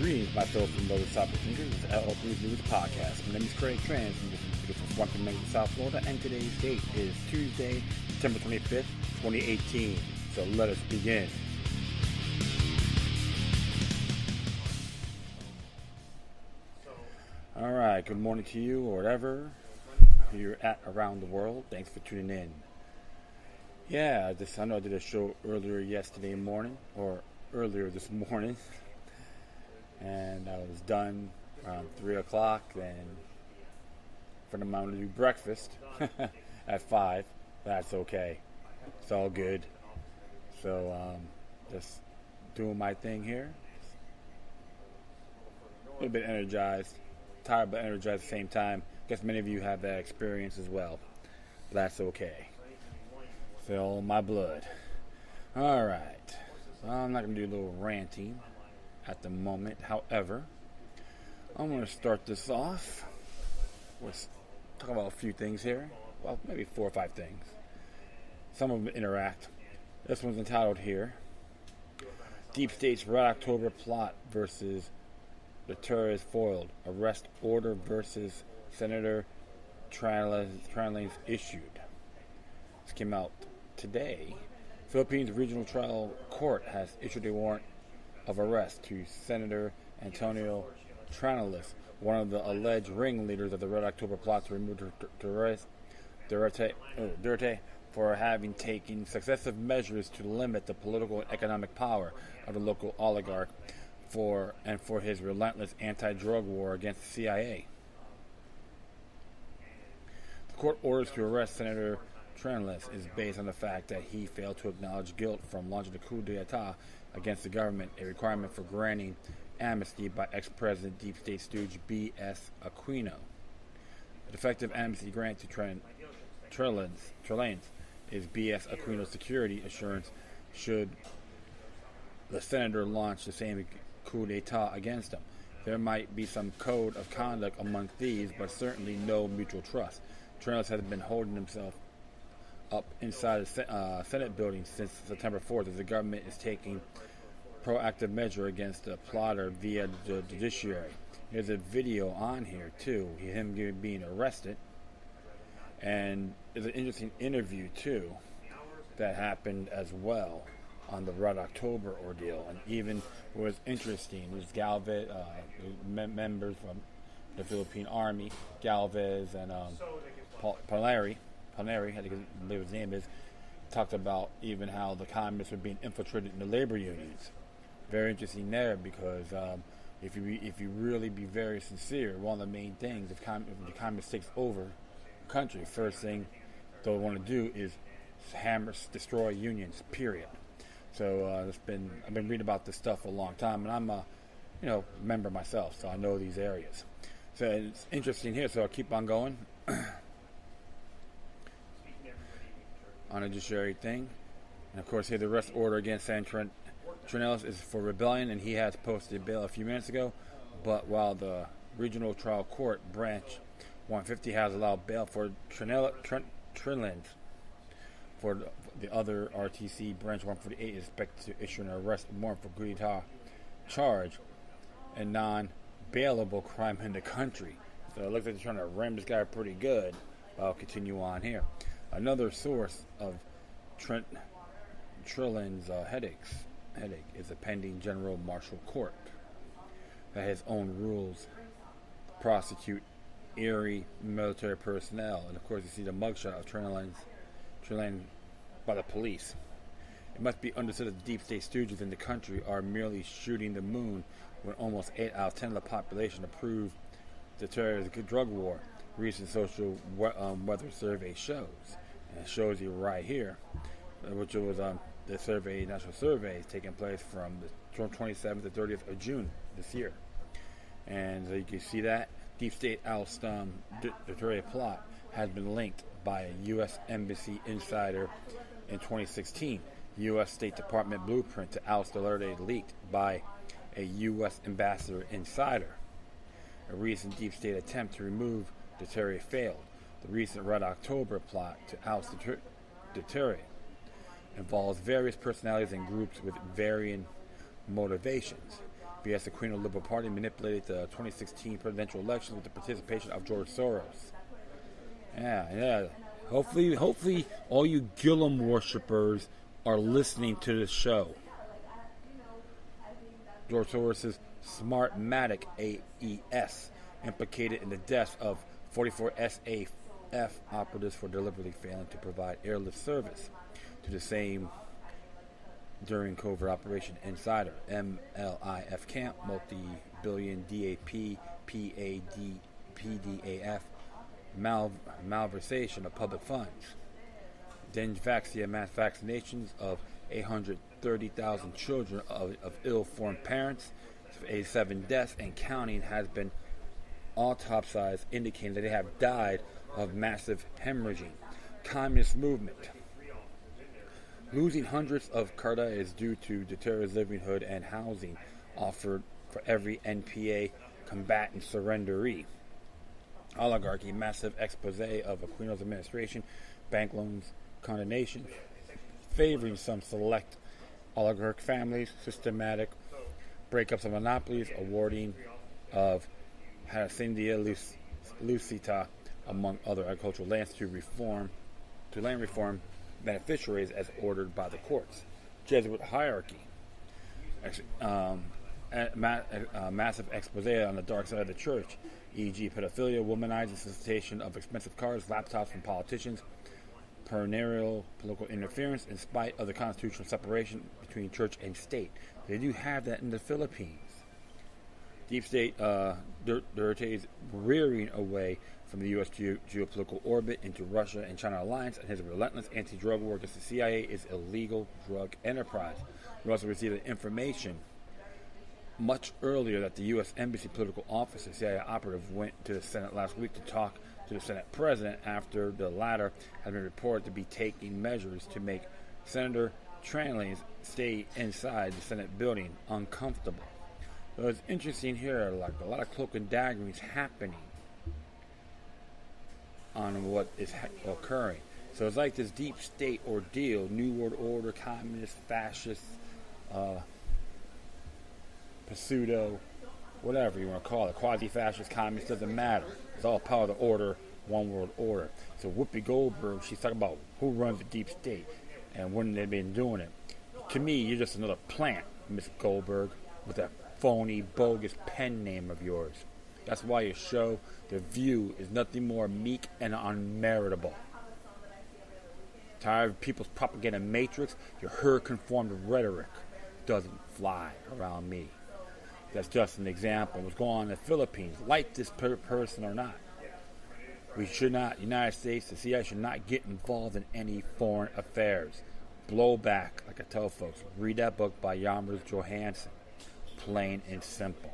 Greetings, my fellow from Lower South Thinkers. This is LL3's News Podcast. My name is Craig Trans from the Swamping Lake, South Florida, and today's date is Tuesday, September 25th, 2018. So let us begin. Alright, good morning to you, or whatever you're at around the world. Thanks for tuning in. Yeah, I know I did a show earlier yesterday morning, or earlier this morning. And I was done around 3 o'clock, and for the amount to do breakfast at 5. That's okay. It's all good. So, just doing my thing here. A little bit energized. Tired but energized at the same time. Guess many of you have that experience as well. But that's okay. It's all my blood. Alright. So I'm not going to do a little ranting at the moment. However, I'm going to start this off. Let's talk about a few things here. Well, maybe 4 or 5 things. Some of them interact. This one's entitled here, Deep State's Red October Plot versus the Terrorists Foiled. Arrest Order versus Senator Trillanes issued. This came out today. Philippines Regional Trial Court has issued a warrant of arrest to Senator Antonio Trillanes, one of the alleged ringleaders of the Red October plot to remove Duterte for having taken successive measures to limit the political and economic power of the local oligarch for his relentless anti-drug war against the CIA. The court orders to arrest Senator Trillanes is based on the fact that he failed to acknowledge guilt from launching a coup d'etat against the government, a requirement for granting amnesty by ex-president Deep State stooge B.S. Aquino. The defective amnesty grant to Trillanes is B.S. Aquino's security assurance should the senator launch the same coup d'etat against him. There might be some code of conduct among thieves, but certainly no mutual trust. Trillanes has been holding himself up inside the Senate building since September 4th as the government is taking proactive measure against the plotter via the judiciary. There's a video on here too, him being arrested, and there's an interesting interview too that happened as well on the Red October ordeal. And even what was interesting was Galvez, members from the Philippine Army, Galvez and Palmieri, I think his name is, talked about even how the communists were being infiltrated in the labor unions. Very interesting there, because if you really be very sincere, one of the main things, if the communists takes over the country, first thing they'll want to do is destroy unions. Period. So I've been reading about this stuff for a long time, and I'm a member myself, so I know these areas. So it's interesting here. So I'll keep on going. On a judiciary thing, and of course here the arrest order against Senator Trillanes is for rebellion, and he has posted bail a few minutes ago. But while the Regional Trial Court Branch 150 has allowed bail for Trillanes, for the other RTC Branch 148 is expected to issue an arrest warrant for coup d'etat charge, a non-bailable crime in the country. So it looks like they're trying to ram this guy pretty good. I'll continue on here. Another source of Trillanes' headache is a pending General Marshal Court that has own rules to prosecute Erie military personnel. And of course, you see the mugshot of Trillanes by the police. It must be understood that the Deep State stooges in the country are merely shooting the moon when almost 8 out of 10 of the population approve the terrorist drug war. Recent social weather survey shows. And it shows you right here, which was the national survey taking place from the 27th to 30th of June this year. And so you can see that Deep State oust Duterte plot has been linked by a U.S. Embassy insider in 2016. U.S. State Department blueprint to oust Duterte leaked by a U.S. ambassador insider. A recent Deep State attempt to remove Duterte failed. The recent Red October plot to oust Duterte involves various personalities and groups with varying motivations. BS Aquino Liberal Party manipulated the 2016 presidential election with the participation of George Soros. Yeah. Hopefully, all you Gillum worshippers are listening to this show. George Soros' Smartmatic AES implicated in the deaths of 44 SAF operatives for deliberately failing to provide airlift service to the same during covert Operation Insider, MLIF camp, multi-billion DAP, PDAF, malversation of public funds. Dengvaxia mass vaccinations of 830,000 children of ill-formed parents, 87 deaths and counting has been autopsied, indicating that they have died of massive hemorrhaging. Communist movement. Losing hundreds of carta is due to Duterte's livelihood and housing offered for every NPA combatant surrenderee. Oligarchy, massive expose of Aquino's administration, bank loans, condemnation, favoring some select oligarch families, systematic breakups of monopolies, awarding of Hacienda Lucita, among other agricultural lands, to land reform beneficiaries as ordered by the courts. Jesuit hierarchy. Massive expose on the dark side of the church, e.g. pedophilia, womanizing, solicitation of expensive cars, laptops from politicians, perennial political interference in spite of the constitutional separation between church and state. They do have that in the Philippines. Deep state Duterte's rearing away from the U.S. geopolitical orbit into Russia and China alliance, and his relentless anti-drug war against the CIA is illegal drug enterprise. We also received information much earlier that the U.S. Embassy political officer, CIA operative, went to the Senate last week to talk to the Senate president after the latter had been reported to be taking measures to make Senator Trillanes stay inside the Senate building uncomfortable. So it's interesting here, like a lot of cloak and daggering happening on what is occurring. So it's like this deep state ordeal, New World Order, communist, fascist, pseudo, whatever you want to call it, quasi-fascist, communist, doesn't matter. It's all part of the order, one world order. So Whoopi Goldberg, she's talking about who runs the deep state and when they've been doing it. To me, you're just another plant, Miss Goldberg, with that phony, bogus pen name of yours. That's why your show, The View, is nothing more meek and unmeritable. Tired of people's propaganda matrix, your herd-conformed rhetoric doesn't fly around me. That's just an example of what's going on in the Philippines. Like this person or not. We should not, United States, the CIA should not get involved in any foreign affairs. Blowback, like I tell folks. Read that book by Yamers Johansson. Plain and simple.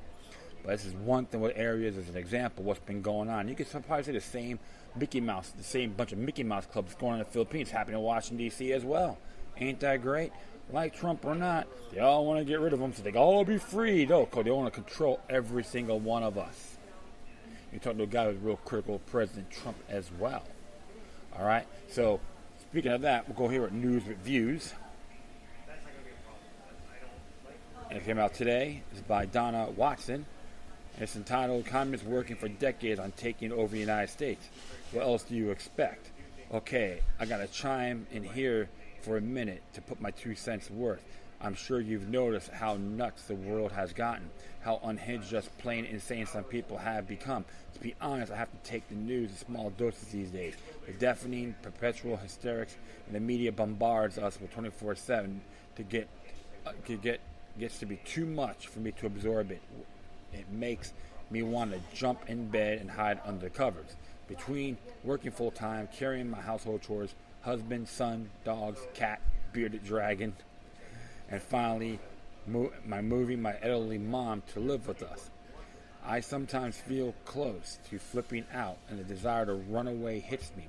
But this is one thing with areas as an example of what's been going on. You can probably say the same the same bunch of Mickey Mouse clubs going on in the Philippines happening in Washington, D.C. as well. Ain't that great? Like Trump or not, they all want to get rid of them so they can all be free. No, because they want to control every single one of us. You talk to a guy who's real critical of President Trump as well. All right? So, speaking of that, we'll go here at News with Views. And it came out today. It's by Donna Watson. And it's entitled, Communists Working for Decades on Taking Over the United States. What else do you expect? Okay, I got to chime in here for a minute to put my 2 cents worth. I'm sure you've noticed how nuts the world has gotten, how unhinged, just plain insane some people have become. To be honest, I have to take the news in small doses these days. The deafening, perpetual hysterics, and the media bombards us with 24/7 gets to be too much for me to absorb it. It makes me want to jump in bed and hide under the covers. Between working full-time, carrying my household chores, husband, son, dogs, cat, bearded dragon, and finally moving my elderly mom to live with us, I sometimes feel close to flipping out, and the desire to run away hits me.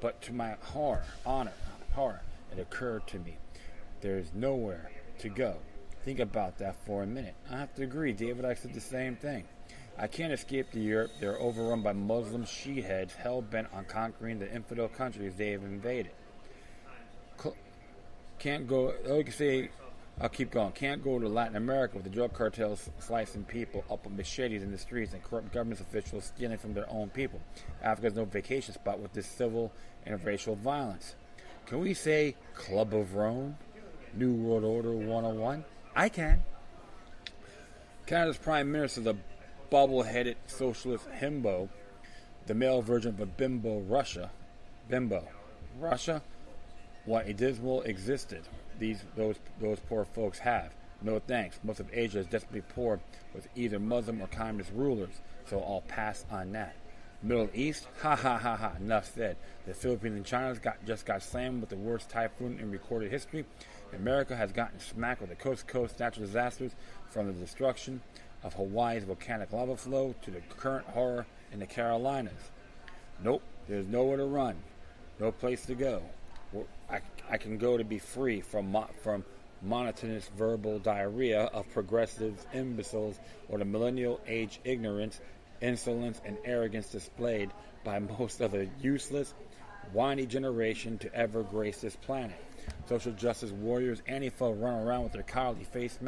But to my horror, it occurred to me, there is nowhere to go. Think about that for a minute. I have to agree, David, I said the same thing. I can't escape to Europe. They're overrun by Muslim sheetheads hell-bent on conquering the infidel countries they have invaded. Can't go, like you say, I'll keep going. Can't go to Latin America with the drug cartels slicing people up with machetes in the streets and corrupt government officials stealing from their own people. Africa's no vacation spot with this civil and racial violence. Can we say Club of Rome? New World Order 101? I can. Canada's Prime Minister, the bubble-headed socialist himbo, the male version of a bimbo Russia. Bimbo. Russia? What a dismal existed those poor folks have. No thanks. Most of Asia is desperately poor with either Muslim or communist rulers, so I'll pass on that. Middle East? Ha ha ha ha. Enough said. The Philippines and China just got slammed with the worst typhoon in recorded history. America has gotten smacked with the coast-to-coast natural disasters, from the destruction of Hawaii's volcanic lava flow to the current horror in the Carolinas. Nope, there's nowhere to run, no place to go. I can go to be free from monotonous verbal diarrhea of progressives, imbeciles, or the millennial age ignorance, insolence, and arrogance displayed by most of the useless, whiny generation to ever grace this planet. Social justice warriors, Antifa, run around with their cowardly faces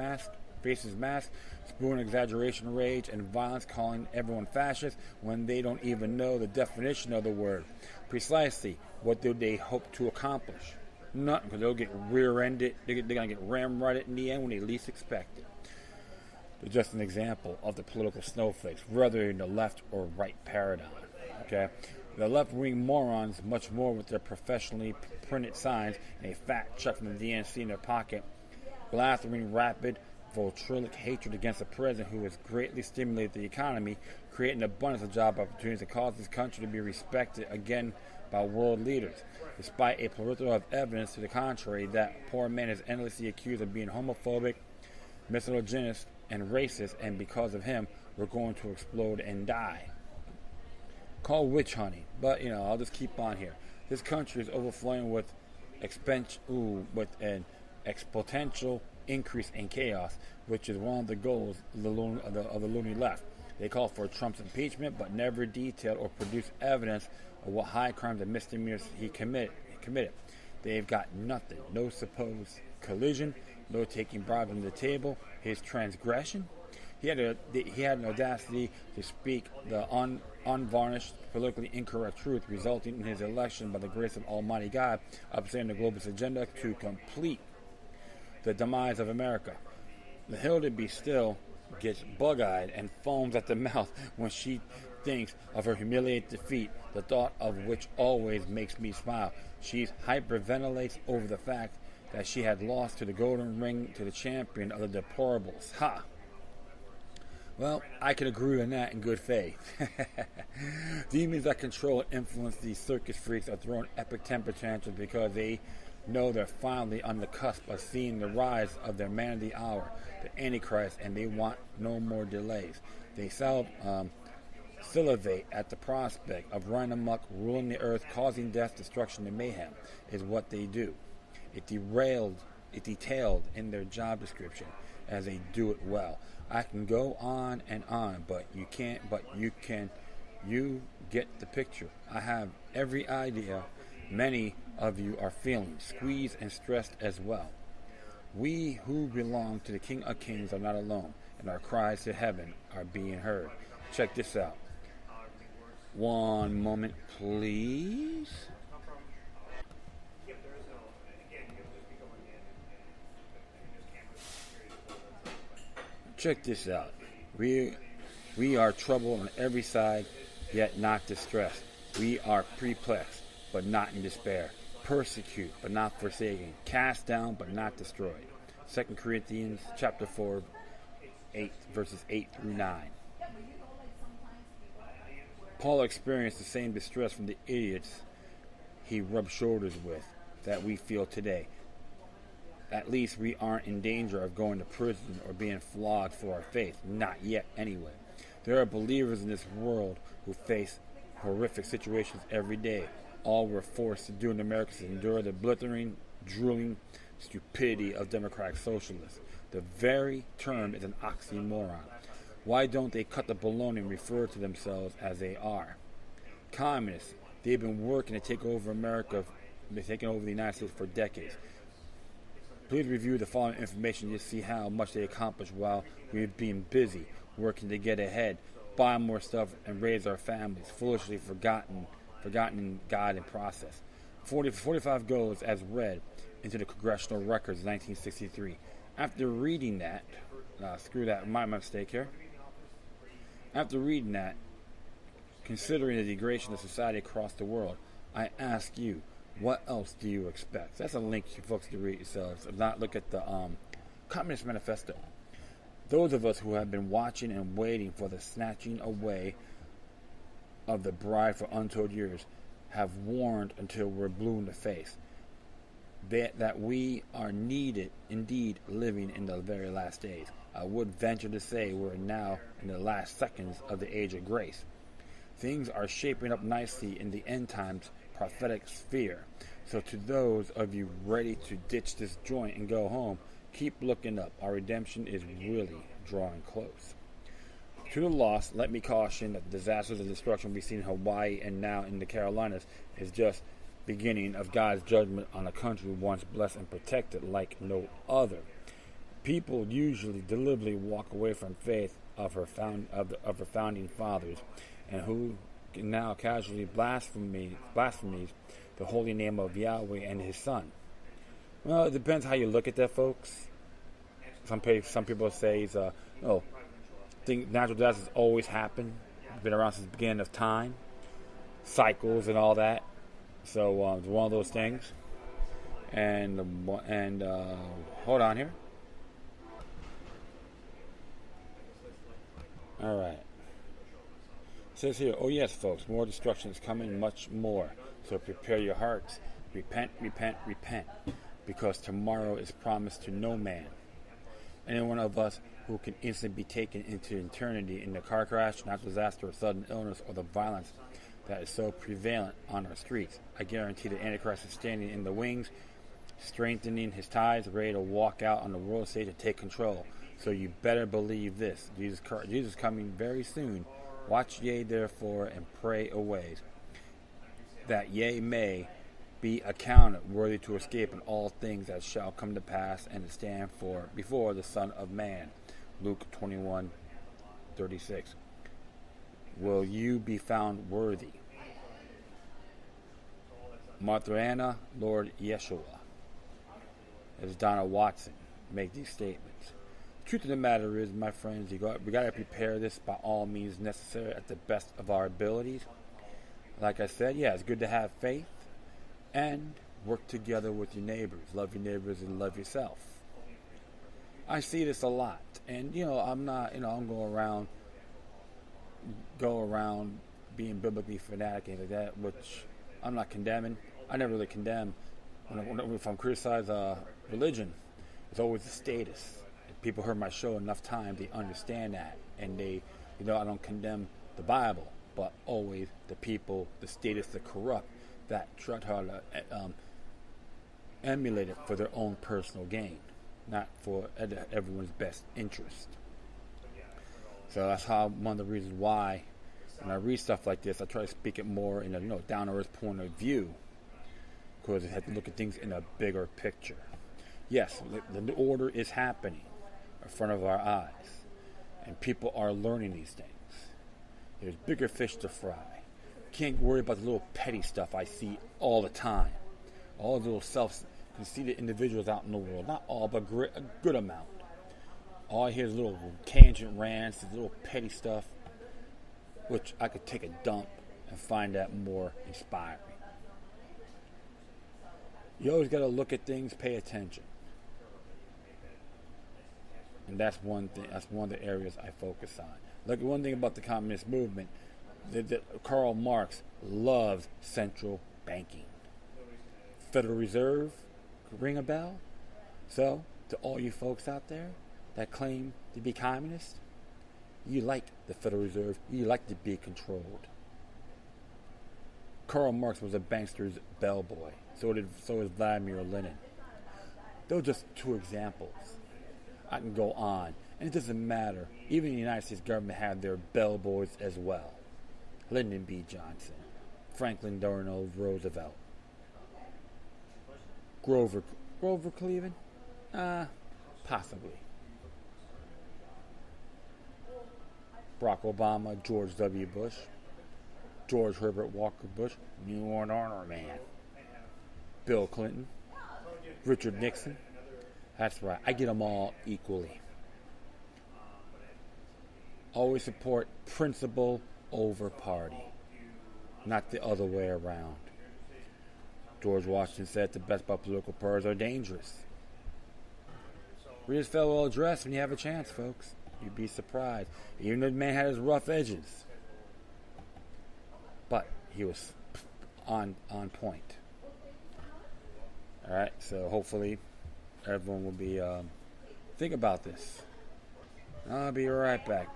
masked, spewing exaggeration, rage, and violence, calling everyone fascist when they don't even know the definition of the word. Precisely, what do they hope to accomplish? Nothing, because they'll get rear-ended. They're going to get ramrodded in the end when they least expect it. They're just an example of the political snowflakes, rather than the left or right paradigm. Okay? The left-wing morons, much more with their professionally printed signs and a fat check from the DNC in their pocket, blathering rapid, vitriolic hatred against the president who has greatly stimulated the economy, creating an abundance of job opportunities that cause this country to be respected again by world leaders. Despite a plethora of evidence to the contrary, that poor man is endlessly accused of being homophobic, misogynist, and racist, and because of him, we're going to explode and die. Call witch hunting, but I'll just keep on here. This country is overflowing with an exponential increase in chaos, which is one of the goals of the loony left. They call for Trump's impeachment, but never detailed or produced evidence of what high crimes and misdemeanors he committed. They've got nothing. No supposed collision, no taking bribes on the table. His transgression? He had an audacity to speak the unvarnished, politically incorrect truth, resulting in his election by the grace of Almighty God, upsetting the globalist agenda to complete the demise of America. The Hilda Be Still gets bug-eyed and foams at the mouth when she thinks of her humiliating defeat, the thought of which always makes me smile. She hyperventilates over the fact that she had lost to the golden ring to the champion of the deplorables. Ha! Well, I can agree on that in good faith. Demons that control and influence these circus freaks are throwing epic temper tantrums because they know they're finally on the cusp of seeing the rise of their man of the hour, the Antichrist, and they want no more delays. They salivate at the prospect of running amok, ruling the earth, causing death, destruction, and mayhem is what they do. It detailed in their job description, as they do it well. I can go on and on, but you can't. You get the picture. I have every idea many of you are feeling, squeezed and stressed as well. We who belong to the King of Kings are not alone, and our cries to heaven are being heard. Check this out. One moment, please. Check this out. We are troubled on every side, yet not distressed. We are perplexed, but not in despair. Persecute, but not forsaken. Cast down, but not destroyed. 2 Corinthians chapter 4, 8, verses 8 through 9. Paul experienced the same distress from the idiots he rubbed shoulders with that we feel today. At least we aren't in danger of going to prison or being flogged for our faith. Not yet, anyway. There are believers in this world who face horrific situations every day. All we're forced to do in America is endure the blithering, drooling stupidity of democratic socialists. The very term is an oxymoron. Why don't they cut the baloney and refer to themselves as they are? Communists. They've been working to take over America. They've taken over the United States for decades. Please review the following information to see how much they accomplished while we've been busy working to get ahead, buy more stuff, and raise our families, foolishly forgotten God in process. 45 goes as read into the Congressional Records 1963. After reading that, screw that, my mistake here. After reading that, considering the degradation of society across the world, I ask you, what else do you expect? That's a link you folks to read yourselves. If not, look at the Communist Manifesto. Those of us who have been watching and waiting for the snatching away of the bride for untold years have warned until we're blue in the face that we are indeed living in the very last days. I would venture to say we're now in the last seconds of the age of grace. Things are shaping up nicely in the end times prophetic sphere. So to those of you ready to ditch this joint and go home, keep looking up. Our redemption is really drawing close. To the lost, let me caution that the disasters and destruction we see in Hawaii and now in the Carolinas is just beginning of God's judgment on a country once blessed and protected like no other. People usually deliberately walk away from faith of her founding fathers, and who now casually blasphemies the holy name of Yahweh and His Son. Well, it depends how you look at that, folks. Some people say I think natural disasters always happen. Been around since the beginning of time, cycles and all that. So it's one of those things. And hold on here. All right. It says here, oh yes, folks, more destruction is coming, much more. So prepare your hearts. Repent, repent, repent. Because tomorrow is promised to no man. Any one of us who can instantly be taken into eternity in a car crash, natural disaster, or sudden illness, or the violence that is so prevalent on our streets. I guarantee the Antichrist is standing in the wings, strengthening his ties, ready to walk out on the world stage and take control. So you better believe this. Jesus coming very soon. Watch ye therefore and pray always, that ye may be accounted worthy to escape in all things that shall come to pass and to stand for before the Son of Man. Luke 21:36. Will you be found worthy? Martha Anna, Lord Yeshua. As Donna Watson make these statements. The truth of the matter is, my friends, we got to prepare this by all means necessary at the best of our abilities. Like I said, yeah, it's good to have faith and work together with your neighbors. Love your neighbors and love yourself. I see this a lot, and I'm not, I'm go around being biblically fanatic and like that, which I'm not condemning. I never really condemn. If I'm criticizing religion, it's always the status. If people heard my show enough times, they understand that, and they, I don't condemn the Bible, but always the people, the status, the corrupt that try to emulate it for their own personal gain, not for everyone's best interest. So that's one of the reasons why when I read stuff like this, I try to speak it more in a down to earth point of view, because it has to look at things in a bigger picture. Yes, the order is happening in front of our eyes, and people are learning these things. There's bigger fish to fry. Can't worry about the little petty stuff I see all the time. All the little self-conceited individuals out in the world. Not all, but a good amount. All I hear is little tangent rants, little petty stuff, which I could take a dump and find that more inspiring. You always got to look at things, pay attention. And that's one thing. That's one of the areas I focus on. Look, one thing about the communist movement, that Karl Marx loves central banking. Federal Reserve, ring a bell? So, to all you folks out there that claim to be communist, you like the Federal Reserve, you like to be controlled. Karl Marx was a bankster's bellboy. So is Vladimir Lenin. Those are just two examples. I can go on. And it doesn't matter. Even the United States government had their bellboys as well. Lyndon B. Johnson, Franklin Delano Roosevelt, Grover Cleveland. Possibly. Barack Obama, George W. Bush, George Herbert Walker Bush, New World Order man, Bill Clinton, Richard Nixon. That's right. I get them all equally. Always support principle over party, not the other way around. George Washington said the best about political parties are dangerous. Read his farewell address when you have a chance, folks. You'd be surprised. Even the man had his rough edges, but he was on point. All right, so hopefully everyone will be think about this. I'll be right back.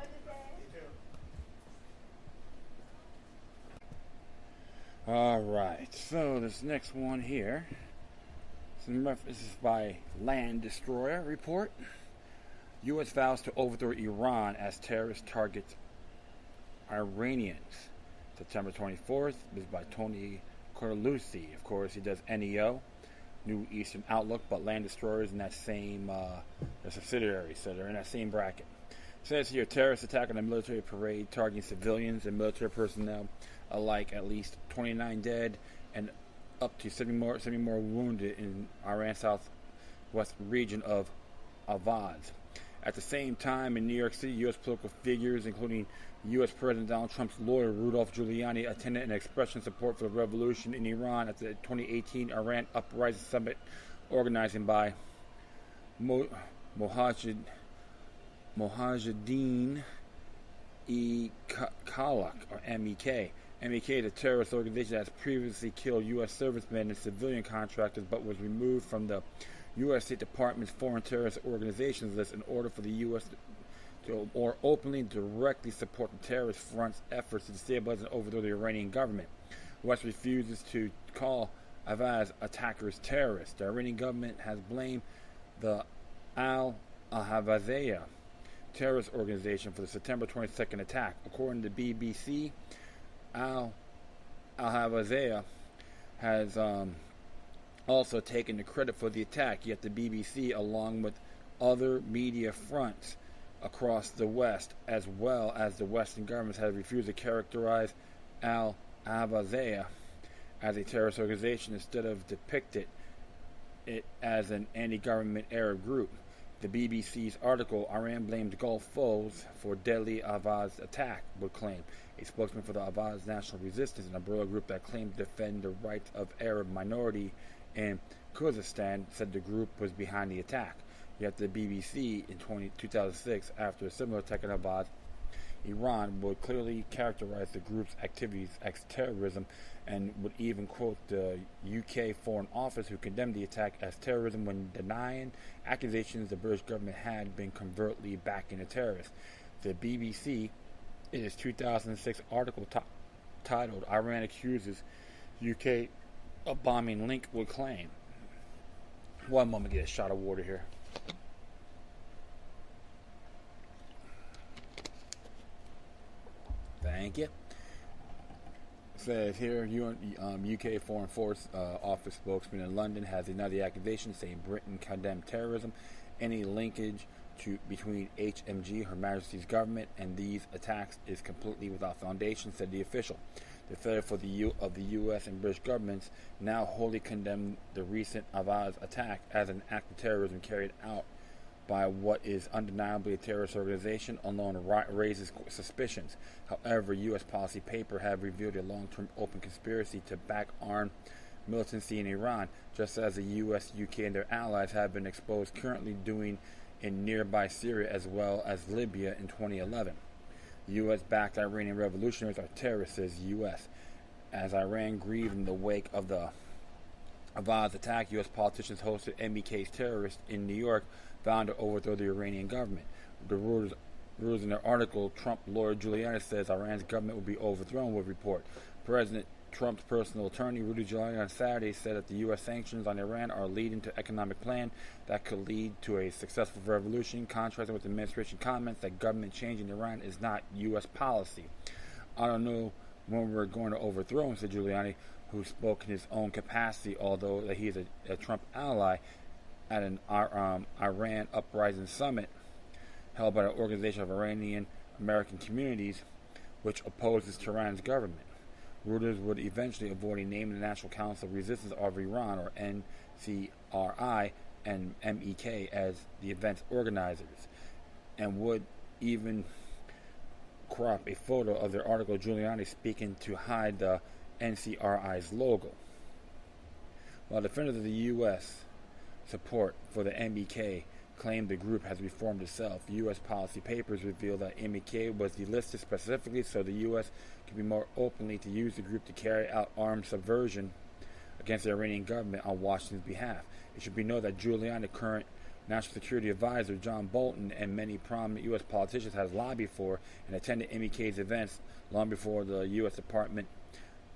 All right, so this next one here, this is by Land Destroyer Report. U.S. vows to overthrow Iran as terrorist targets Iranians. September 24th. This is by Tony Corlucci. Of course, he does NEO, New Eastern Outlook, but Land Destroyer is in that same subsidiary, so they're in that same bracket. It says here, terrorist attack on a military parade targeting civilians and military personnel alike, at least 29 dead and up to 70 more wounded in Iran's southwest region of Vows. At the same time, in New York City, U.S. political figures, including U.S. President Donald Trump's lawyer, Rudolph Giuliani, attended an expression of support for the revolution in Iran at the 2018 Iran Uprising Summit organized by Mohajiddin Kalak, or MEK. MEK is a terrorist organization that has previously killed U.S. servicemen and civilian contractors, but was removed from the U.S. State Department's foreign terrorist organizations list in order for the U.S. to more openly and directly support the terrorist front's efforts to destabilize and overthrow the Iranian government. The West refuses to call Avaz attackers terrorists. The Iranian government has blamed the Al-Ahvaziyah terrorist organization for the September 22nd attack. According to the BBC, Al-Ahvaziyah has also taken the credit for the attack, yet the BBC, along with other media fronts across the West, as well as the Western governments, have refused to characterize Al-Ahvaziyah as a terrorist organization, instead of depicted it as an anti-government Arab group. The BBC's article, Iran blames Gulf foes for deadly Avaz attack, would claim. A spokesman for the Avaz National Resistance, an umbrella group that claimed to defend the rights of Arab minority in Kurdistan, said the group was behind the attack. Yet the BBC in 2006, after a similar attack in Avaz, Iran would clearly characterize the group's activities as terrorism, and would even quote the UK Foreign Office, who condemned the attack, as terrorism when denying accusations the British government had been covertly backing the terrorists. The BBC, in its 2006 article titled "Iran Accuses UK of Bombing Link," would claim. One moment, get a shot of water here. Thank you. Says here, UK Foreign Office spokesman in London has denied the accusation, saying Britain condemned terrorism. Any linkage between HMG, Her Majesty's government, and these attacks is completely without foundation, said the official. The failure of the U.S. and British governments now wholly condemn the recent Avaz attack as an act of terrorism carried out by what is undeniably a terrorist organization alone raises suspicions. However, U.S. policy papers have revealed a long-term open conspiracy to back armed militancy in Iran, just as the U.S., UK, and their allies have been exposed currently doing in nearby Syria as well as Libya in 2011. U.S.-backed Iranian revolutionaries are terrorists, says the U.S. As Iran grieved in the wake of the Avaz attack, U.S. politicians hosted MEK's terrorists in New York, vowing to overthrow the Iranian government. The Reuters in their article, Trump lawyer Giuliani says Iran's government will be overthrown, would report. President Trump's personal attorney, Rudy Giuliani, on Saturday said that the U.S. sanctions on Iran are leading to economic plan that could lead to a successful revolution, contrasting with the administration comments that government change in Iran is not U.S. policy. I don't know when we're going to overthrow him, said Giuliani, who spoke in his own capacity, although that he is a Trump ally. at an Iran Uprising Summit held by the Organization of Iranian American Communities, which opposes Tehran's government. Reuters would eventually avoid naming the National Council of Resistance of Iran, or NCRI, and MEK as the event's organizers, and would even crop a photo of their article Giuliani speaking to hide the NCRI's logo. While defenders of the U.S. support for the MEK claim the group has reformed itself, U.S. policy papers reveal that MEK was delisted specifically so the U.S. could be more openly to use the group to carry out armed subversion against the Iranian government on Washington's behalf. It should be noted that Giuliani, current National Security Advisor John Bolton, and many prominent U.S. politicians have lobbied for and attended MEK's events long before the U.S. Department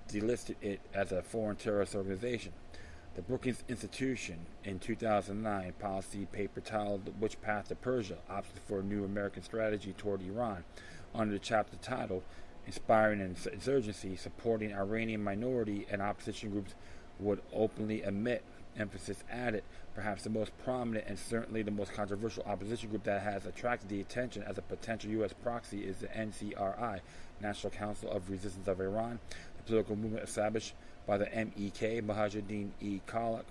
delisted it as a foreign terrorist organization. The Brookings Institution in 2009 policy paper titled Which Path to Persia? Options for a New American Strategy Toward Iran, under the chapter titled Inspiring an Insurgency, Supporting Iranian Minority and Opposition Groups would openly admit, emphasis added, perhaps the most prominent and certainly the most controversial opposition group that has attracted the attention as a potential U.S. proxy is the NCRI, National Council of Resistance of Iran, the political movement established by the MEK, Mujahideen-e-Khalq.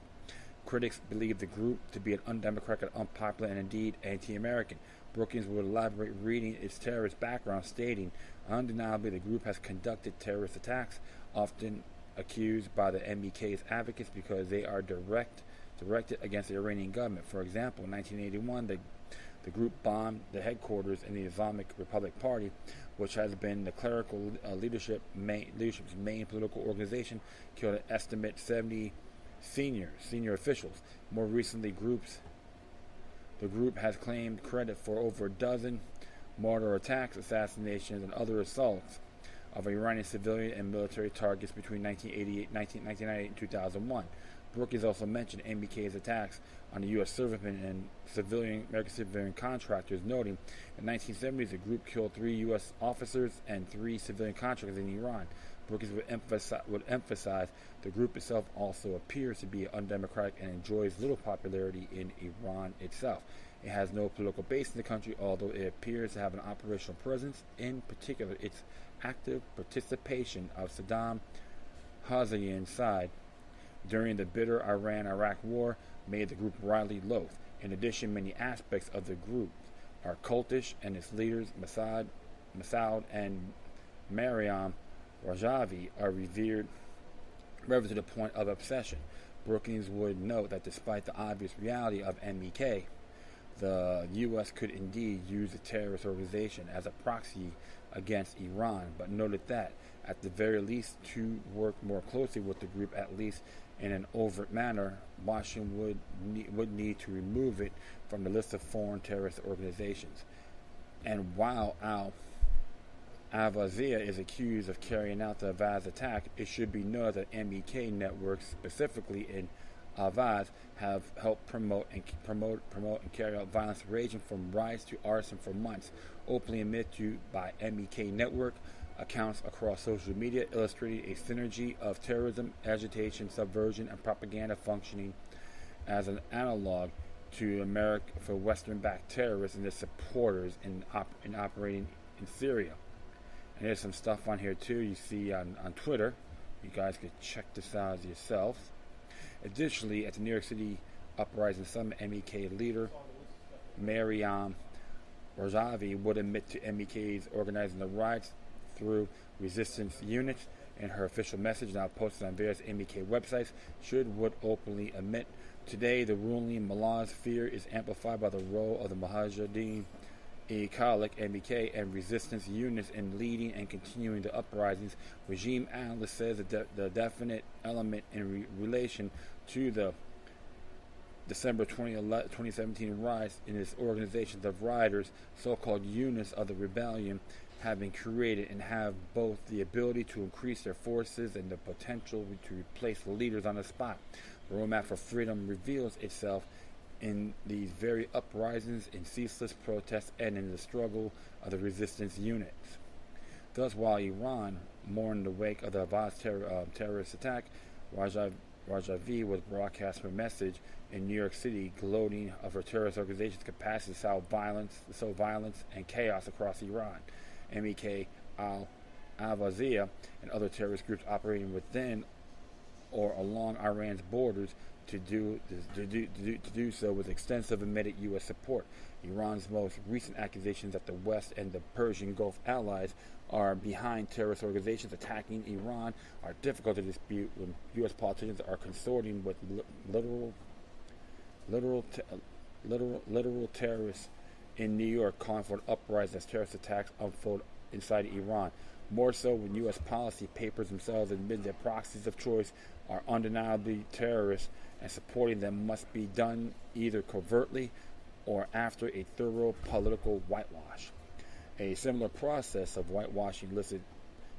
Critics believe the group to be an undemocratic, unpopular, and indeed anti-American. Brookings would elaborate, reading its terrorist background, stating, undeniably the group has conducted terrorist attacks, often accused by the MEK's advocates because they are directed against the Iranian government. For example, in 1981, the group bombed the headquarters in the Islamic Republic Party, which has been the clerical leadership's main political organization, killed an estimate 70 senior officials. More recently, the group has claimed credit for over a dozen mortar attacks, assassinations, and other assaults of Iranian civilian and military targets between 1998 and 2001. Brookings also mentioned MEK's attacks on the U.S. servicemen and American civilian contractors, noting in the 1970s the group killed 3 U.S. officers and 3 civilian contractors in Iran. Brookings would emphasize the group itself also appears to be undemocratic and enjoys little popularity in Iran itself. It has no political base in the country, although it appears to have an operational presence, in particular its active participation of Saddam Hussein's side during the bitter Iran-Iraq war made the group widely loathed. In addition, many aspects of the group are cultish, and its leaders, Masoud and Maryam Rajavi, are revered to the point of obsession. Brookings would note that despite the obvious reality of MEK, the U.S. could indeed use the terrorist organization as a proxy against Iran, but noted that, at the very least, to work more closely with the group, at least in an overt manner, Washington would need to remove it from the list of foreign terrorist organizations. And while Al-Awazia is accused of carrying out the Vows attack, it should be noted that MEK networks, specifically in Vows, have helped promote and carry out violence ranging from riots to arson for months, openly admitted to by MEK network accounts across social media, illustrating a synergy of terrorism, agitation, subversion, and propaganda functioning as an analog to America for Western-backed terrorists and their supporters in operating in Syria. And there's some stuff on here too you see on Twitter. You guys could check this out yourselves. Additionally, at the New York City Uprising Summit, MEK leader Maryam Rajavi would admit to MEK's organizing the riots through resistance units. In her official message, now posted on various MEK websites, would openly admit. Today, the ruling mullah's fear is amplified by the role of the Mujahideen-e-Khalq, MEK, and resistance units in leading and continuing the uprisings. Regime analyst says the definite element in relation to the December 2017 rise in its organizations of rioters, so-called units of the rebellion, have been created and have both the ability to increase their forces and the potential to replace the leaders on the spot. The roadmap for freedom reveals itself in these very uprisings, in ceaseless protests, and in the struggle of the resistance units. Thus, while Iran mourned the wake of the Vows terrorist attack, Rajavi was broadcast a message in New York City gloating of her terrorist organization's capacity to sow violence and chaos across Iran. MEK al-Awaziyah and other terrorist groups operating within or along Iran's borders to do so with extensive admitted U.S. support. Iran's most recent accusations that the West and the Persian Gulf allies are behind terrorist organizations attacking Iran are difficult to dispute when U.S. politicians are consorting with literal terrorists in New York, calling for an uprising as terrorist attacks unfold inside Iran. More so when U.S. policy papers themselves admit that proxies of choice are undeniably terrorists, and supporting them must be done either covertly or after a thorough political whitewash. A similar process of whitewashing listed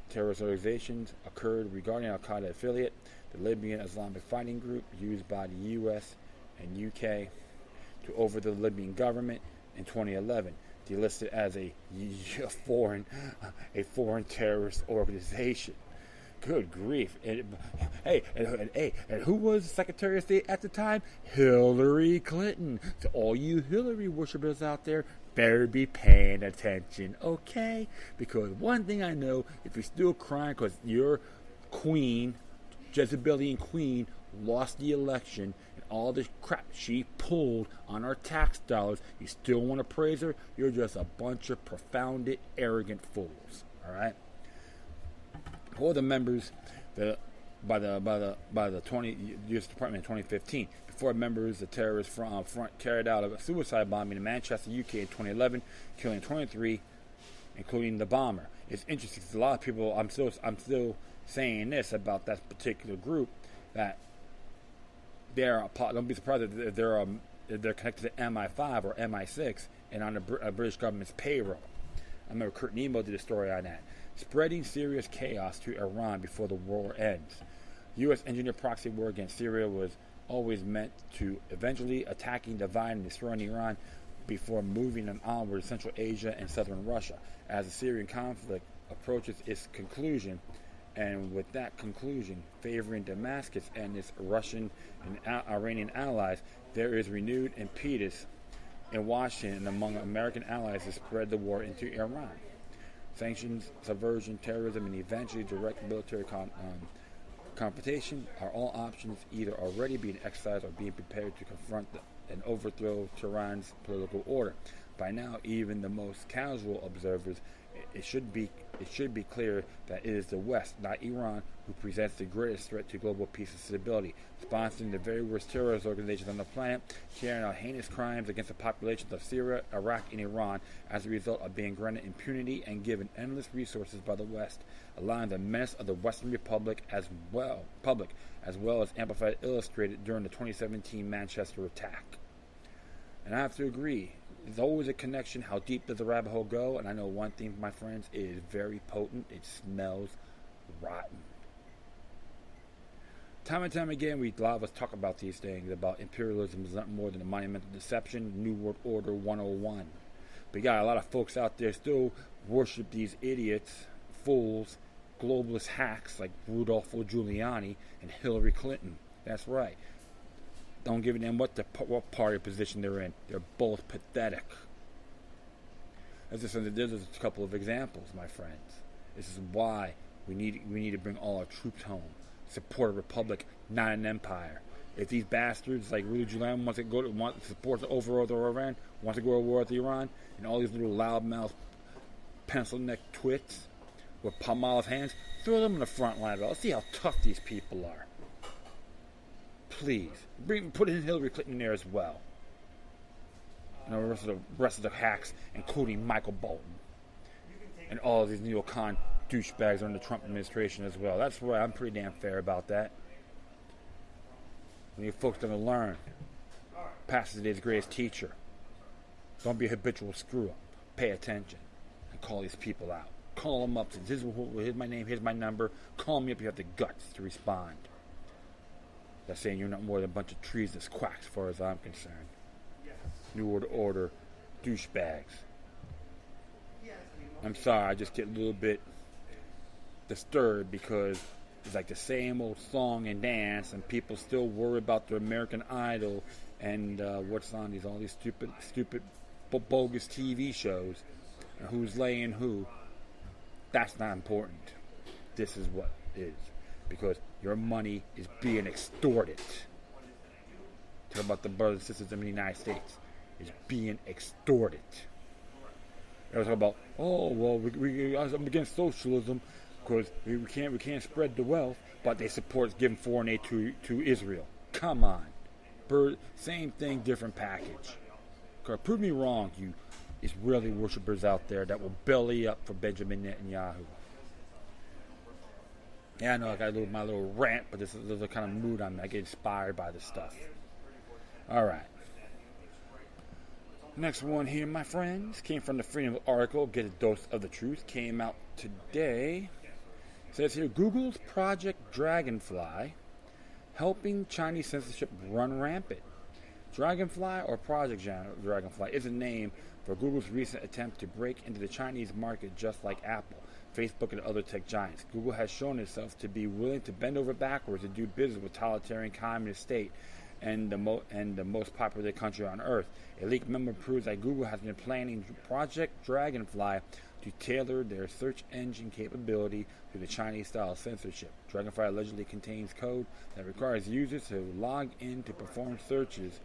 terrorist organizations occurred regarding Al-Qaeda affiliate, the Libyan Islamic Fighting Group, used by the U.S. and U.K. to overthrow the Libyan government in 2011. Delisted as a foreign terrorist organization. Good grief! And who was Secretary of State at the time? Hillary Clinton. To all you Hillary worshippers out there, better be paying attention, okay? Because one thing I know, if you're still crying because your queen, Jezebelian queen, lost the election, all this crap she pulled on our tax dollars, you still want to praise her? You're just a bunch of profounded, arrogant fools. All right. All the members by the 20 U.S. Department in 2015, before members of the terrorist front carried out a suicide bombing in Manchester, UK in 2011, killing 23, including the bomber. It's interesting because a lot of people, I'm still saying this about that particular group, that don't be surprised if they're connected to MI5 or MI6 and on the British government's payroll. I remember Kurt Nemo did a story on that. Spreading serious chaos to Iran before the war ends. U.S. engineered proxy war against Syria was always meant to eventually attacking, divide, and destroy Iran before moving them onward to Central Asia and southern Russia. As the Syrian conflict approaches its conclusion, and with that conclusion favoring Damascus and its Russian and Iranian allies, there is renewed impetus in Washington and among American allies to spread the war into Iran. Sanctions, subversion, terrorism, and eventually direct military confrontation are all options either already being exercised or being prepared to confront and overthrow Tehran's political order. By now, even the most casual observers, it should be clear that it is the West, not Iran, who presents the greatest threat to global peace and stability, sponsoring the very worst terrorist organizations on the planet, carrying out heinous crimes against the populations of Syria, Iraq, and Iran as a result of being granted impunity and given endless resources by the West, allowing the menace of the Western Republic as well as amplified illustrated during the 2017 Manchester attack. And I have to agree, there's always a connection. How deep does the rabbit hole go? And I know one thing, my friends, it is very potent. It smells rotten. Time and time again, a lot of us talk about these things, about imperialism is nothing more than a monumental deception, New World Order 101. But you got a lot of folks out there still worship these idiots, fools, globalist hacks like Rudolfo Giuliani and Hillary Clinton. That's right. Don't give a damn what party position they're in. They're both pathetic. There's a couple of examples, my friends. This is why we need to bring all our troops home. Support a republic, not an empire. If these bastards like Rudy Giuliani want to support the overthrow of Iran, want to go to war with Iran, and all these little loudmouth, pencil-neck twits with Palmolive hands, throw them in the front line. Let's see how tough these people are. Please, put in Hillary Clinton there as well. And the rest of the hacks, including Michael Bolton. And all of these neocon douchebags under the Trump administration as well. That's why I'm pretty damn fair about that. When you folks going to learn, past today's greatest teacher. Don't be a habitual screw-up. Pay attention. And call these people out. Call them up. Here's my name, here's my number. Call me up if you have the guts to respond. That's saying you're not more than a bunch of treasonous quacks as far as I'm concerned. New World Order douchebags. I'm sorry, I just get a little bit disturbed because is like the same old song and dance, and people still worry about their American Idol and what's on all these stupid, bogus TV shows, and who's laying who. That's not important. This is what is, because your money is being extorted. Talk about the brothers and sisters in the United States. It's being extorted. They was talking about, I'm against socialism because we can't spread the wealth, but they support giving foreign aid to Israel. Come on. Same thing, different package. Prove me wrong, you Israeli worshippers out there that will belly up for Benjamin Netanyahu. Yeah, I know I got my little rant, but this is the kind of mood I'm in. I get inspired by this stuff. All right. Next one here, my friends, came from the Freedom article, Get a Dose of the Truth, came out today. It says here, Google's Project Dragonfly helping Chinese censorship run rampant. Dragonfly, or Project Dragonfly, is a name for Google's recent attempt to break into the Chinese market just like Apple, Facebook, and other tech giants. Google has shown itself to be willing to bend over backwards to do business with totalitarian communist state and the most popular country on earth. A leaked memo proves that Google has been planning Project Dragonfly to tailor their search engine capability to the Chinese-style censorship. Dragonfly allegedly contains code that requires users to log in to perform searches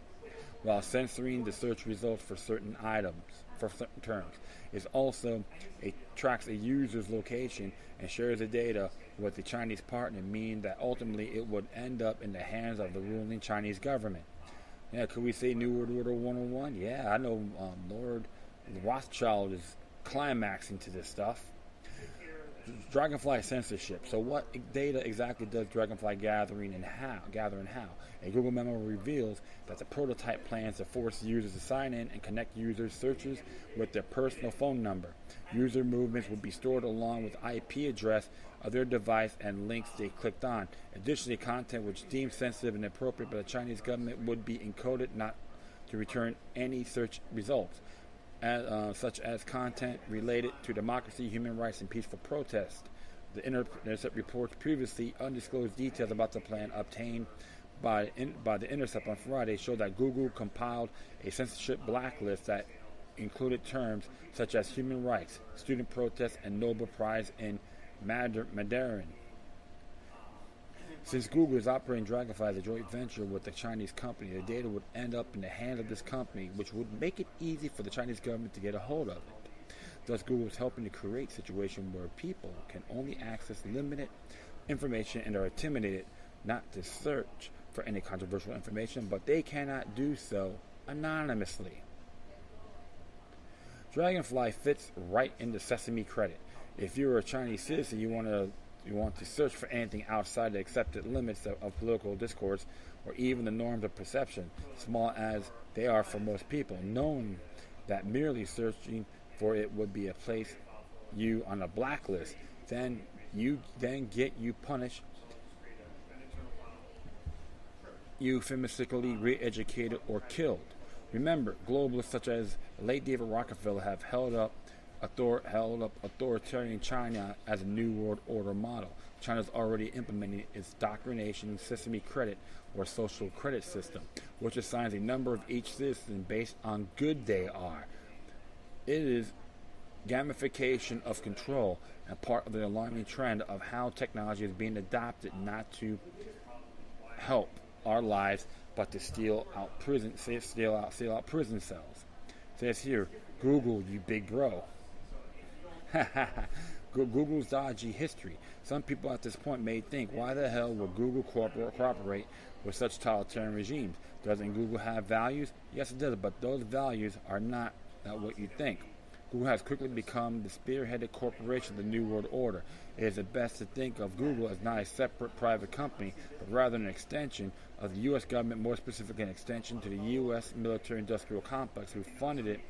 while censoring the search results for certain items, for certain terms. It tracks a user's location and shares the data with the Chinese partner, meaning that ultimately it would end up in the hands of the ruling Chinese government. Yeah, could we say New World Order 101? Yeah, I know Lord Rothschild is climaxing to this stuff. Dragonfly censorship. So what data exactly does Dragonfly gather and how? A Google memo reveals that the prototype plans to force users to sign in and connect users' searches with their personal phone number. User movements will be stored along with IP address of their device and links they clicked on. Additionally, content which deemed sensitive and inappropriate by the Chinese government would be encoded not to return any search results, such as content related to democracy, human rights, and peaceful protest. The Intercept reports previously undisclosed details about the plan obtained by the Intercept on Friday show that Google compiled a censorship blacklist that included terms such as human rights, student protests, and Nobel Prize in Mandarin. Since Google is operating Dragonfly as a joint venture with the Chinese company, the data would end up in the hands of this company, which would make it easy for the Chinese government to get a hold of it. Thus, Google is helping to create a situation where people can only access limited information and are intimidated not to search for any controversial information, but they cannot do so anonymously. Dragonfly fits right into Sesame Credit. If you're a Chinese citizen, you want to search for anything outside the accepted limits of political discourse or even the norms of perception, small as they are for most people, knowing that merely searching for it would be a place you on a blacklist, then get you punished, euphemistically re-educated, or killed. Remember, globalists such as late David Rockefeller have held up authoritarian China as a New World Order model. China's already implementing its indoctrination Sesame Credit, or social credit system, which assigns a number of each citizen based on how good they are. It is gamification of control and part of the alarming trend of how technology is being adopted not to help our lives, but to steal out prison cells. It says here, Google, you big bro. Google's dodgy history. Some people at this point may think, why the hell would Google cooperate with such totalitarian regimes? Doesn't Google have values? Yes, it does, but those values are not what you think. Google has quickly become the spearheaded corporation of the New World Order. It is best to think of Google as not a separate private company, but rather an extension of the U.S. government, more specifically an extension to the U.S. military-industrial complex, who funded it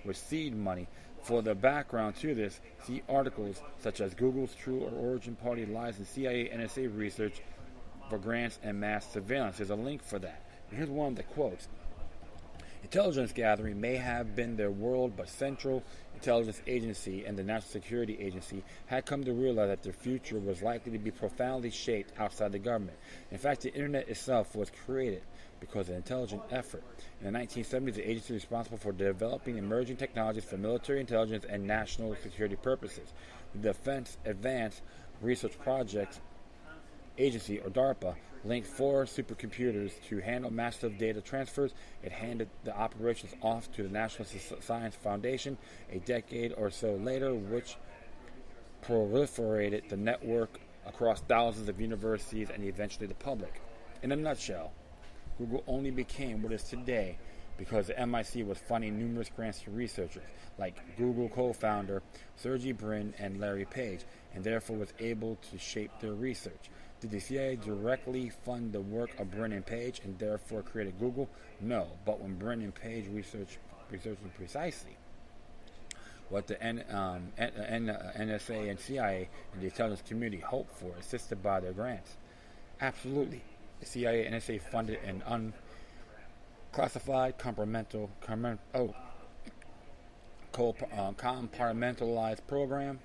with seed money. For the background to this, see articles such as Google's True Origin Party Lies in CIA NSA Research for Grants and Mass Surveillance. There's a link for that. Here's one of the quotes. Intelligence gathering may have been their world, but Central Intelligence Agency and the National Security Agency had come to realize that their future was likely to be profoundly shaped outside the government. In fact, the Internet itself was created because of an intelligent effort. In the 1970s, the agency was responsible for developing emerging technologies for military intelligence and national security purposes. The Defense Advanced Research Projects Agency, or DARPA, linked 4 supercomputers to handle massive data transfers. It handed the operations off to the National Science Foundation a decade or so later, which proliferated the network across thousands of universities and eventually the public. In a nutshell, Google only became what it is today because the MIC was funding numerous grants to researchers, like Google co-founder Sergey Brin and Larry Page, and therefore was able to shape their research. Did the CIA directly fund the work of Brin and Page and therefore created Google? No, but when Brin and Page researching precisely what the NSA and CIA and the intelligence community hoped for, assisted by their grants. Absolutely. The CIA and NSA funded an unclassified compartmentalized program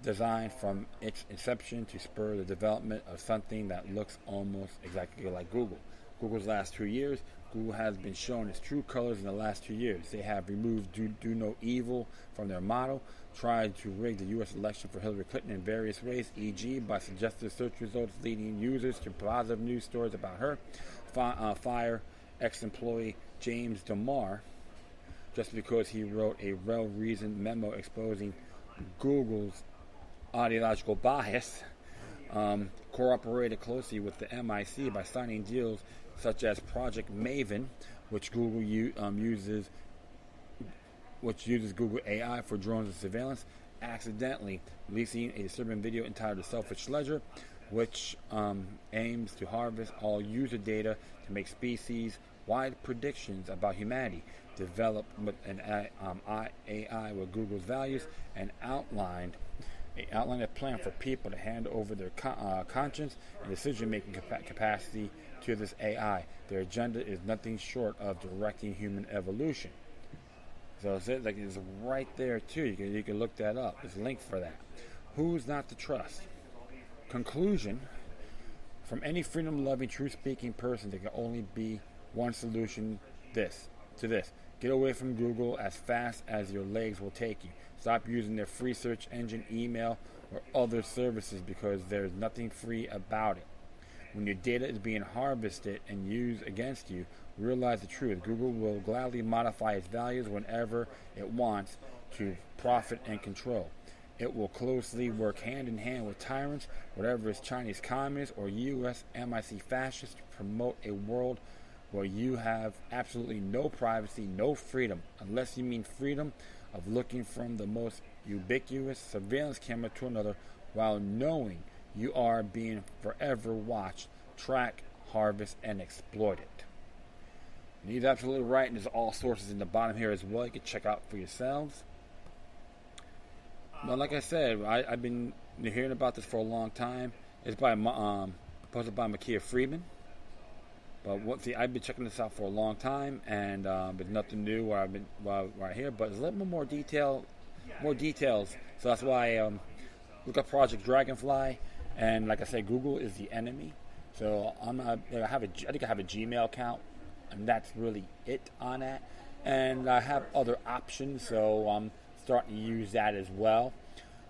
designed from its inception to spur the development of something that looks almost exactly like Google. Google's last 2 years, Google has been shown its true colors in the last 2 years. They have removed do no evil from their motto, tried to rig the U.S. election for Hillary Clinton in various ways, e.g. by suggested search results leading users to positive news stories about her, fire ex-employee James Damar just because he wrote a well-reasoned memo exposing Google's ideological bias, cooperated closely with the MIC by signing deals such as Project Maven, which Google uses Google AI for drones and surveillance, accidentally releasing a disturbing video entitled The Selfish Ledger, which aims to harvest all user data to make species-wide predictions about humanity, developed with an AI with Google's values, and outlined a plan for people to hand over their conscience and decision-making capacity to this AI. Their agenda is nothing short of directing human evolution. So it's right there too. You can look that up. There's a link for that. Who's not to trust? Conclusion: from any freedom-loving, truth-speaking person, there can only be one solution. This. Get away from Google as fast as your legs will take you. Stop using their free search engine, email, or other services because there's nothing free about it. When your data is being harvested and used against you, realize the truth. Google will gladly modify its values whenever it wants to profit and control. It will closely work hand in hand with tyrants, whatever it's Chinese communists or U.S. MIC fascists, to promote a world where you have absolutely no privacy, no freedom, unless you mean freedom of looking from the most ubiquitous surveillance camera to another while knowing you are being forever watched, tracked, harvested, and exploited. And he's absolutely right, and there's all sources in the bottom here as well you can check out for yourselves. But like I said, I've been hearing about this for a long time. It's by posted by Makia Friedman. But I've been checking this out for a long time, and there's nothing new while I here. But there's a little bit more details. So that's why I look up Project Dragonfly, and like I said, Google is the enemy. So I think I have a Gmail account, and that's really it on that. And I have other options, so I'm starting to use that as well.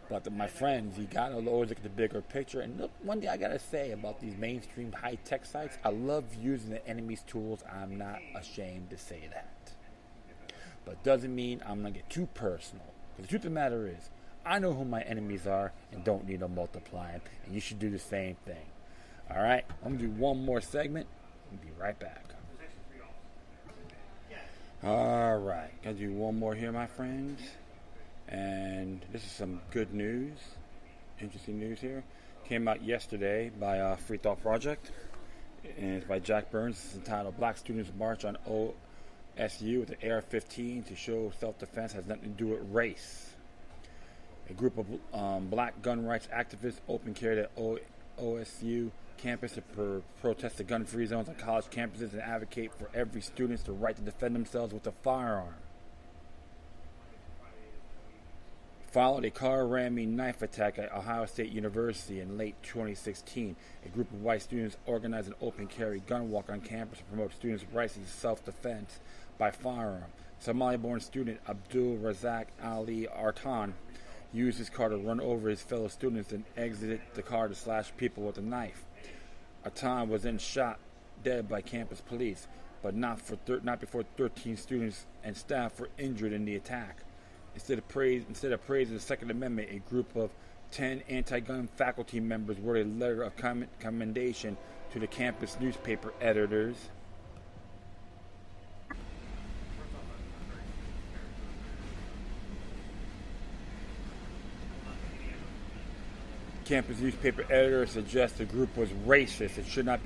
But my friends, you gotta always look at the bigger picture. And look, one thing I gotta say about these mainstream high-tech sites, I love using the enemy's tools. I'm not ashamed to say that. But doesn't mean I'm gonna get too personal. Because the truth of the matter is, I know who my enemies are and don't need to multiply them. And you should do the same thing. All right, I'm gonna do one more segment. I'll be right back. All right, gotta do one more here, my friends. And this is some good news, interesting news here. Came out yesterday by Free Thought Project, and it's by Jack Burns. It's entitled Black Students March on OSU with an AR-15 to show self-defense has nothing to do with race. A group of black gun rights activists open carried at OSU campus to protest the gun-free zones on college campuses and advocate for every student's right to defend themselves with a firearm. Followed a car-ramming knife attack at Ohio State University in late 2016. A group of white students organized an open-carry gun walk on campus to promote students' rights to self-defense by firearm. Somali-born student Abdul Razak Ali Artan used his car to run over his fellow students and exited the car to slash people with a knife. Artan was then shot dead by campus police, but not before 13 students and staff were injured in the attack. Instead of praising the Second Amendment, a group of 10 anti-gun faculty members wrote a letter of commendation to the campus newspaper editors. Campus newspaper editors suggest the group was racist and should not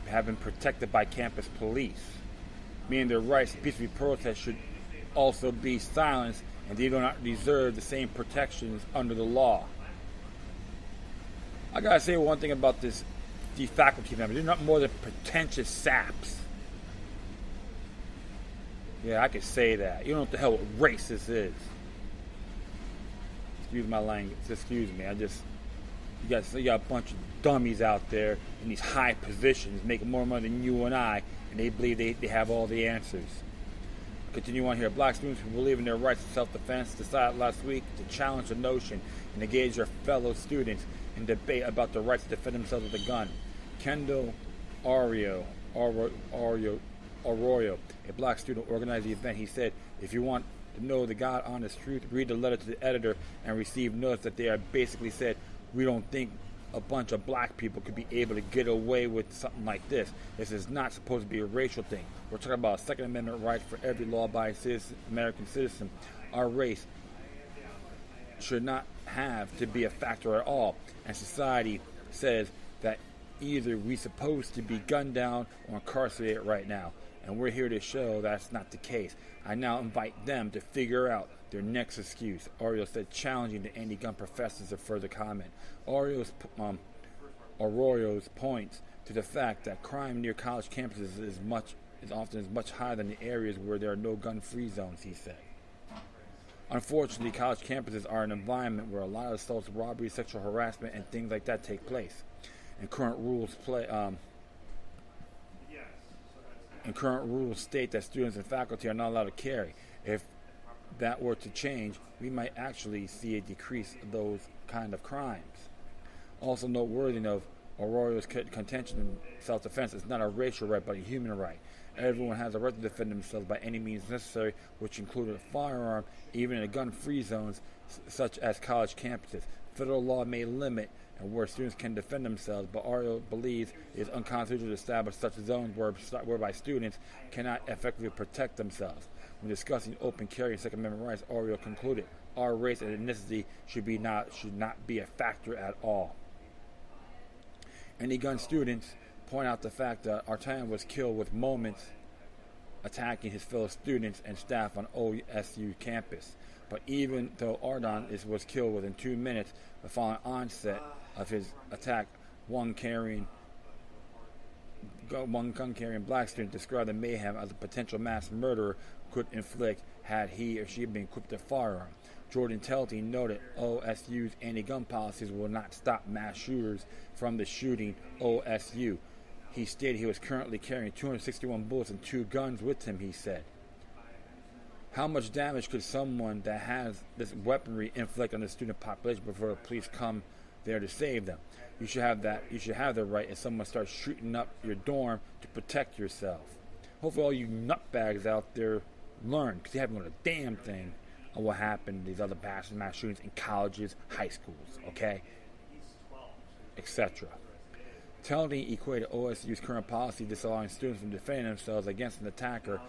have been protected by campus police, meaning their rights to peacefully protest should also be silenced, and they do not deserve the same protections under the law. I gotta say one thing about these faculty members. They're not more than pretentious saps. Yeah, I could say that. You don't know what the hell what racist is. Excuse my language. Excuse me. You got a bunch of dummies out there in these high positions making more money than you and I, and they believe they have all the answers. Continue on here. Black students who believe in their rights to self-defense decided last week to challenge the notion and engage their fellow students in debate about the rights to defend themselves with a gun. Kendall Arroyo, a black student, organized the event. He said, "If you want to know the God honest truth, read the letter to the editor and receive notice that they are basically said, we don't think a bunch of black people could be able to get away with something like this. This is not supposed to be a racial thing. We're talking about Second Amendment rights for every law-abiding American citizen. Our race should not have to be a factor at all. And society says that either we're supposed to be gunned down or incarcerated right now. And we're here to show that's not the case. I now invite them to figure out their next excuse," Arroyo said, challenging the anti-gun professors to further comment. Arroyo's points to the fact that crime near college campuses is often much higher than the areas where there are no gun-free zones, he said. Unfortunately, college campuses are an environment where a lot of assaults, robberies, sexual harassment, and things like that take place. And current rules state that students and faculty are not allowed to carry. If that were to change, we might actually see a decrease of those kind of crimes. Also noteworthy of Arroyo's contention in self-defense is not a racial right but a human right. Everyone has a right to defend themselves by any means necessary, which include a firearm, even in gun-free zones such as college campuses. Federal law may limit and where students can defend themselves, but Arroyo believes it is unconstitutional to establish such zones whereby students cannot effectively protect themselves. When discussing open carry and Second Amendment rights, Arroyo concluded, "Our race and ethnicity should not be a factor at all." Anti-gun students point out the fact that Artan was killed with moments attacking his fellow students and staff on OSU campus. But even though Ardan was killed within 2 minutes following onset of his attack, one gun-carrying black student described the mayhem as a potential mass murderer could inflict had he or she been equipped with a firearm. Jordan Telty noted OSU's anti-gun policies will not stop mass shooters from the shooting OSU. He stated he was currently carrying 261 bullets and 2 guns with him, he said. How much damage could someone that has this weaponry inflict on the student population before the police come there to save them? You should have that. You should have the right if someone starts shooting up your dorm to protect yourself. Hopefully all you nutbags out there learn, because you haven't learned a damn thing on what happened in these other mass shootings in colleges, high schools, okay? Etc. Telly equated OSU's current policy disallowing students from defending themselves against an attacker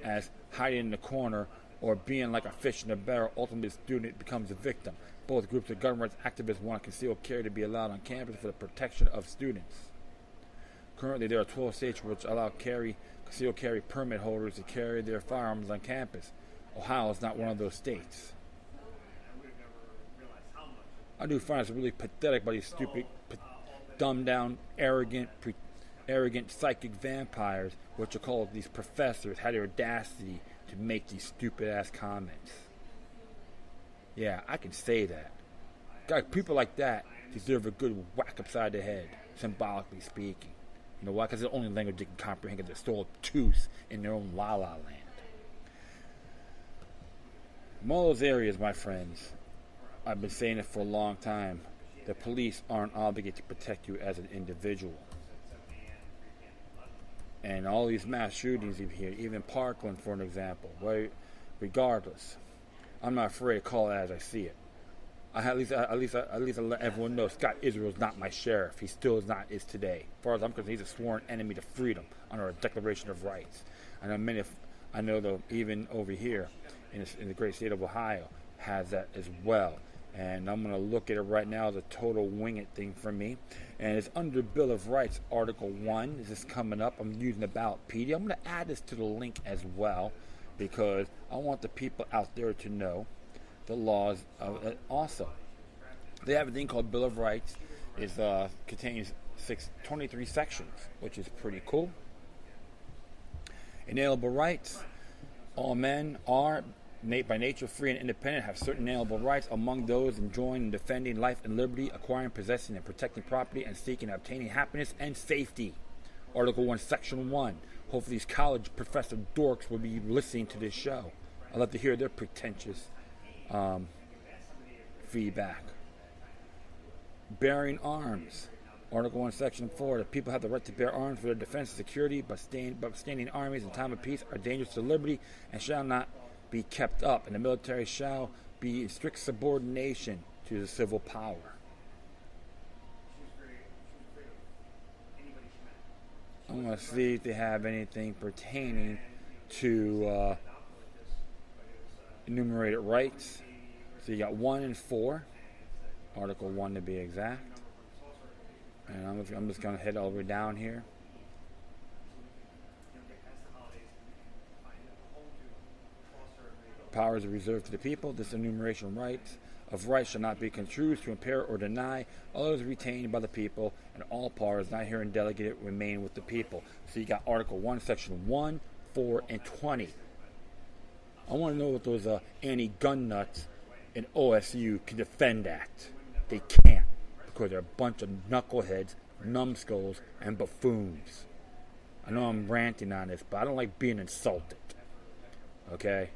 as hiding in the corner or being like a fish in a barrel. Ultimately, the student becomes a victim. Both groups of gun rights activists want concealed carry to be allowed on campus for the protection of students. Currently, there are 12 states which allow concealed carry permit holders to carry their firearms on campus. Ohio is not one of those states. I do find it's really pathetic by these stupid dumbed down, arrogant psychic vampires, which are called these professors, had the audacity to make these stupid ass comments. Yeah, I can say that. God, people like that deserve a good whack upside the head, symbolically speaking. You know why? Because it's the only language they can comprehend, because they're still obtuse in their own la-la land. In all those areas, my friends, I've been saying it for a long time, the police aren't obligated to protect you as an individual. And all these mass shootings you hear, even Parkland for an example, regardless, I'm not afraid to call it as I see it. At least I let everyone know Scott Israel's not my sheriff. He still is today. As far as I'm concerned, he's a sworn enemy to freedom under a Declaration of Rights. And I know though, even over here in the great state of Ohio, has that as well. And I'm going to look at it right now as a total wing it thing for me. And it's under Bill of Rights, Article 1. This is coming up. I'm using About PD. I'm going to add this to the link as well, because I want the people out there to know the laws also. They have a thing called Bill of Rights. It contains 23 sections, which is pretty cool. Inalienable rights. All men are by nature free and independent, have certain inalienable rights, among those enjoying and defending life and liberty, acquiring, possessing, and protecting property, and seeking and obtaining happiness and safety. Article 1, Section 1. Hopefully these college professor dorks will be listening to this show. I'd love to hear their pretentious feedback. Bearing arms. Article 1, Section 4. The people have the right to bear arms for their defense and security, but standing armies in time of peace are dangerous to liberty and shall not be kept up, and the military shall be in strict subordination to the civil power. I'm going to see if they have anything pertaining to enumerated rights. So you got 1 and 4, Article 1 to be exact. And I'm just going to head all the way down here. Powers are reserved to the people. This enumeration of rights shall not be construed to impair or deny. All those retained by the people, and all powers not herein delegated remain with the people. So you got Article 1, Section 1, 4, and 20. I want to know what those anti-gun nuts in OSU can defend that. They can't, because they're a bunch of knuckleheads, numbskulls, and buffoons. I know I'm ranting on this, but I don't like being insulted. Okay?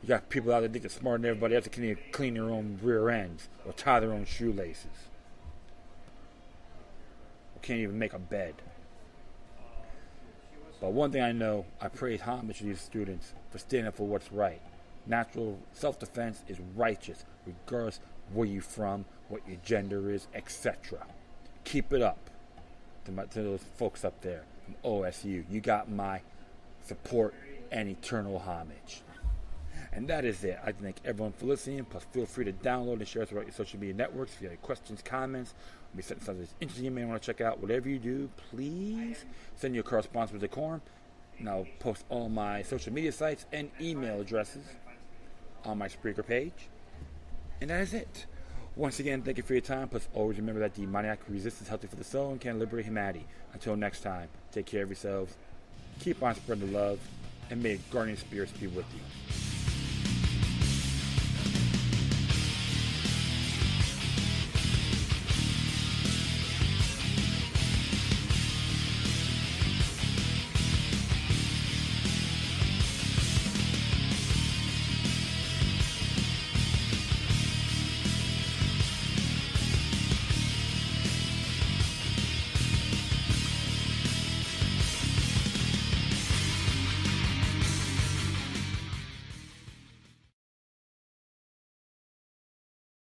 You got people out there that think they're smarter than everybody else that can even clean their own rear ends or tie their own shoelaces. Or can't even make a bed. But one thing I know, I praise homage to these students for standing up for what's right. Natural self-defense is righteous, regardless where you're from, what your gender is, etc. Keep it up to those folks up there from OSU. You got my support and eternal homage. And that is it. I thank everyone for listening. Plus, feel free to download and share us throughout your social media networks. If you have any questions, comments, maybe something that's interesting you may want to check out, whatever you do, please send your correspondence with Decorum. And I'll post all my social media sites and email addresses on my Spreaker page. And that is it. Once again, thank you for your time. Plus, always remember that demoniac resistance is healthy for the soul and can liberate humanity. Until next time, take care of yourselves. Keep on spreading the love. And may guardian spirits be with you.